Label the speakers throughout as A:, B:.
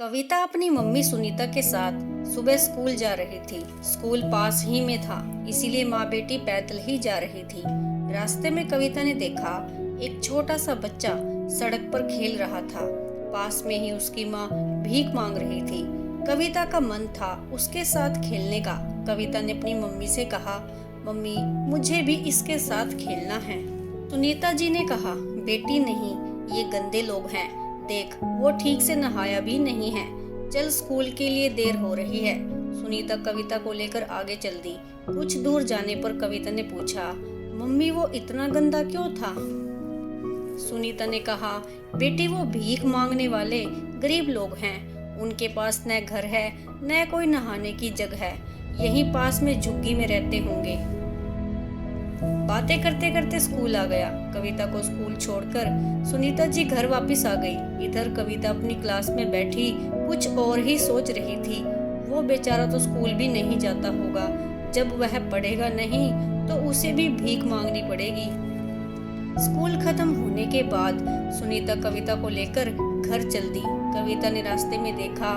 A: कविता अपनी मम्मी सुनीता के साथ सुबह स्कूल जा रही थी। स्कूल पास ही में था, इसीलिए माँ बेटी पैदल ही जा रही थी। रास्ते में कविता ने देखा एक छोटा सा बच्चा सड़क पर खेल रहा था। पास में ही उसकी माँ भीख मांग रही थी। कविता का मन था उसके साथ खेलने का। कविता ने अपनी मम्मी से कहा, मम्मी मुझे भी इसके साथ खेलना है। सुनीता जी ने कहा, बेटी नहीं, ये गंदे लोग हैं, देख वो ठीक से नहाया भी नहीं है, चल स्कूल के लिए देर हो रही है। सुनीता कविता को लेकर आगे चल दी। कुछ दूर जाने पर कविता ने पूछा, मम्मी वो इतना गंदा क्यों था? सुनीता ने कहा, बेटी वो भीख मांगने वाले गरीब लोग हैं, उनके पास न घर है न कोई नहाने की जगह है, यहीं पास में झुग्गी में रहते होंगे। बातें करते करते स्कूल आ गया। कविता को स्कूल छोड़कर सुनीता जी घर वापस आ गई। इधर कविता अपनी क्लास में बैठी कुछ और ही सोच रही थी। वो बेचारा तो स्कूल भी नहीं जाता होगा, जब वह पढ़ेगा नहीं तो उसे भी भीख मांगनी पड़ेगी। स्कूल खत्म होने के बाद सुनीता कविता को लेकर घर चल दी। कविता ने रास्ते में देखा,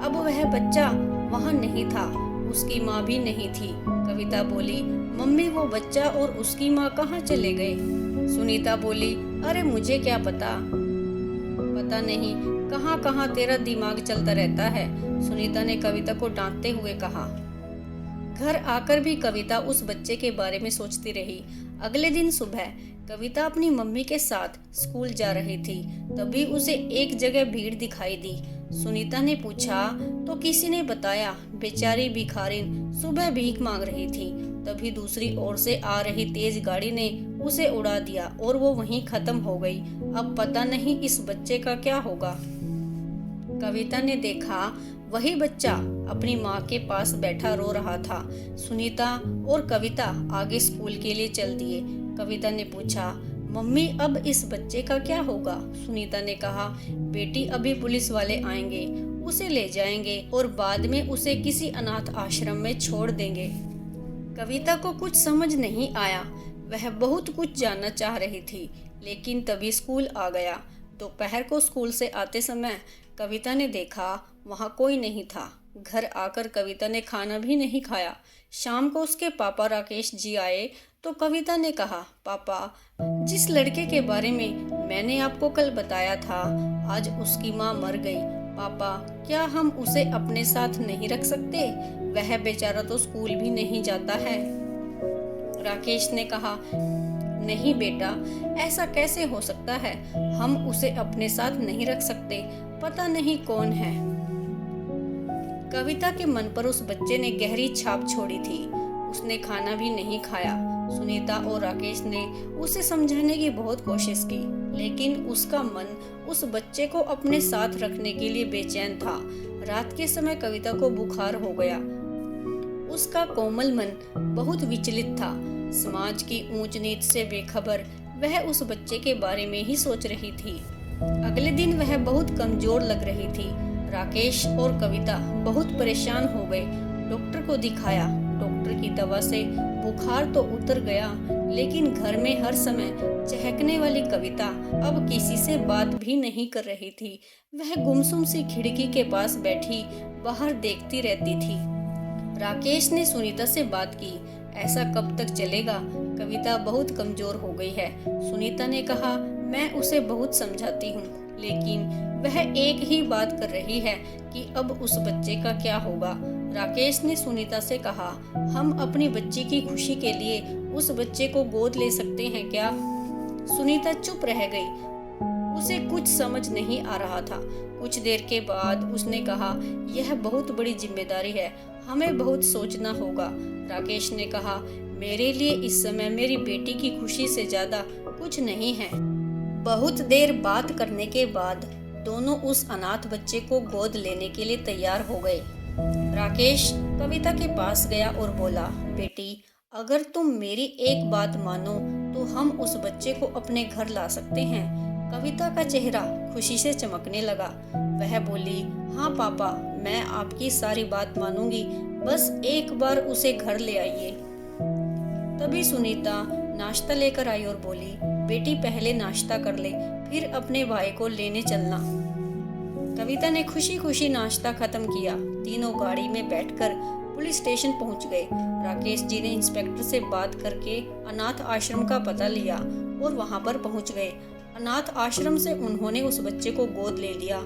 A: अब वह बच्चा वहां नहीं था, उसकी माँ भी नहीं थी। कविता बोली, मम्मी वो बच्चा और उसकी माँ कहाँ चले गए? सुनीता बोली, अरे मुझे क्या पता नहीं कहाँ कहाँ तेरा दिमाग चलता रहता है। सुनीता ने कविता को डांटते हुए कहा। घर आकर भी कविता उस बच्चे के बारे में सोचती रही। अगले दिन सुबह कविता अपनी मम्मी के साथ स्कूल जा रही थी, तभी उसे एक जगह भीड़ दिखाई दी। सुनीता ने पूछा तो किसी ने बताया बेचारी भिखारिन सुबह भीख मांग रही थी। तभी दूसरी ओर से आ रही तेज गाड़ी ने उसे उड़ा दिया और वो वहीं खत्म हो गई। अब पता नहीं इस बच्चे का क्या होगा। कविता ने देखा वही बच्चा अपनी माँ के पास बैठा रो रहा था। सुनीता और कविता आगे स्कूल के लिए चल दिए। कविता ने पूछा, मम्मी अब इस बच्चे का क्या होगा? सुनीता ने कहा, बेटी अभी पुलिस वाले आएंगे, उसे ले जाएंगे और बाद में उसे किसी अनाथ आश्रम में छोड़ देंगे। कविता को कुछ समझ नहीं आया। वह बहुत कुछ जानना चाह रही थी, लेकिन तभी स्कूल आ गया। दोपहर को स्कूल से आते समय कविता ने देखा वहाँ कोई नहीं था। घर आकर कविता ने खाना भी नहीं खाया। शाम को उसके पापा राकेश जी आए तो कविता ने कहा, पापा जिस लड़के के बारे में मैंने आपको कल बताया था, आज उसकी माँ मर गई। पापा क्या हम उसे अपने साथ नहीं रख सकते? वह बेचारा तो स्कूल भी नहीं जाता है। राकेश ने कहा, नहीं बेटा, ऐसा कैसे हो सकता है? हम उसे अपने साथ नहीं रख सकते, पता नहीं कौन है। कविता के मन पर उस बच्चे ने गहरी छाप छोड़ी थी। उसने खाना भी नहीं खाया। सुनीता और राकेश ने उसे समझाने की बहुत कोशिश की, लेकिन उसका मन उस बच्चे को अपने साथ रखने के लिए बेचैन था। रात के समय कविता को बुखार हो गया। उसका कोमल मन बहुत विचलित था। समाज की ऊंच नीच से बेखबर वह उस बच्चे के बारे में ही सोच रही थी। अगले दिन वह बहुत कमजोर लग रही थी। राकेश और कविता बहुत परेशान हो गए। डॉक्टर को दिखाया। डॉक्टर की दवा से बुखार तो उतर गया, लेकिन घर में हर समय चहकने वाली कविता अब किसी से बात भी नहीं कर रही थी। वह गुमसुम सी खिड़की के पास बैठी बाहर देखती रहती थी। राकेश ने सुनीता से बात की, ऐसा कब तक चलेगा? कविता बहुत कमजोर हो गई है। सुनीता ने कहा, मैं उसे बहुत समझाती हूँ, लेकिन वह एक ही बात कर रही है कि अब उस बच्चे का क्या होगा। राकेश ने सुनीता से कहा, हम अपनी बच्ची की खुशी के लिए उस बच्चे को गोद ले सकते हैं क्या? सुनीता चुप रह गई। उसे कुछ समझ नहीं आ रहा था। कुछ देर के बाद उसने कहा, यह बहुत बड़ी जिम्मेदारी है, हमें बहुत सोचना होगा। राकेश ने कहा, मेरे लिए इस समय मेरी बेटी की खुशी से ज्यादा कुछ नहीं है। बहुत देर बात करने के बाद दोनों उस अनाथ बच्चे को गोद लेने के लिए तैयार हो गए। राकेश कविता के पास गया और बोला, बेटी अगर तुम मेरी एक बात मानो तो हम उस बच्चे को अपने घर ला सकते हैं। कविता का चेहरा खुशी से चमकने लगा। वह बोली, हाँ पापा, मैं आपकी सारी बात मानूंगी, बस एक बार उसे घर ले आइए। तभी सुनीता नाश्ता लेकर आई और बोली, बेटी पहले नाश्ता कर ले, फिर अपने भाई को लेने चलना। कविता ने खुशी खुशी नाश्ता खत्म किया। तीनों गाड़ी में बैठकर पुलिस स्टेशन पहुंच गए। राकेश जी ने इंस्पेक्टर से बात करके अनाथ आश्रम का पता लिया और वहां पर पहुंच गए। अनाथ आश्रम से उन्होंने उस बच्चे को गोद ले लिया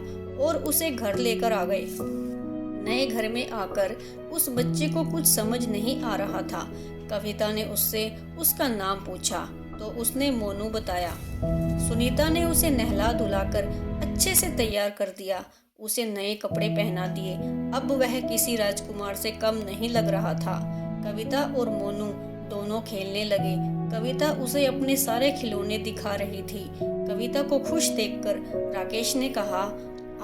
A: और उसे घर लेकर आ गए। नए घर में आकर उस बच्चे को कुछ समझ नहीं आ रहा था। कविता ने उससे उसका नाम पूछा तो उसने मोनू बताया। सुनीता ने उसे नहला धुलाकर अच्छे से तैयार कर दिया, उसे नए कपड़े पहना दिए। अब वह किसी राजकुमार से कम नहीं लग रहा था। कविता और मोनू दोनों खेलने लगे। कविता उसे अपने सारे खिलौने दिखा रही थी। कविता को खुश देखकर राकेश ने कहा,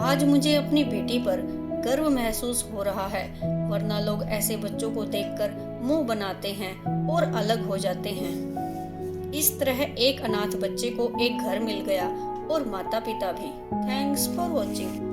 A: आज मुझे अपनी बेटी पर गर्व महसूस हो रहा है, वरना लोग ऐसे बच्चों को देखकर मुंह बनाते हैं और अलग हो जाते हैं। इस तरह एक अनाथ बच्चे को एक घर मिल गया और माता पिता भी। Thanks for watching.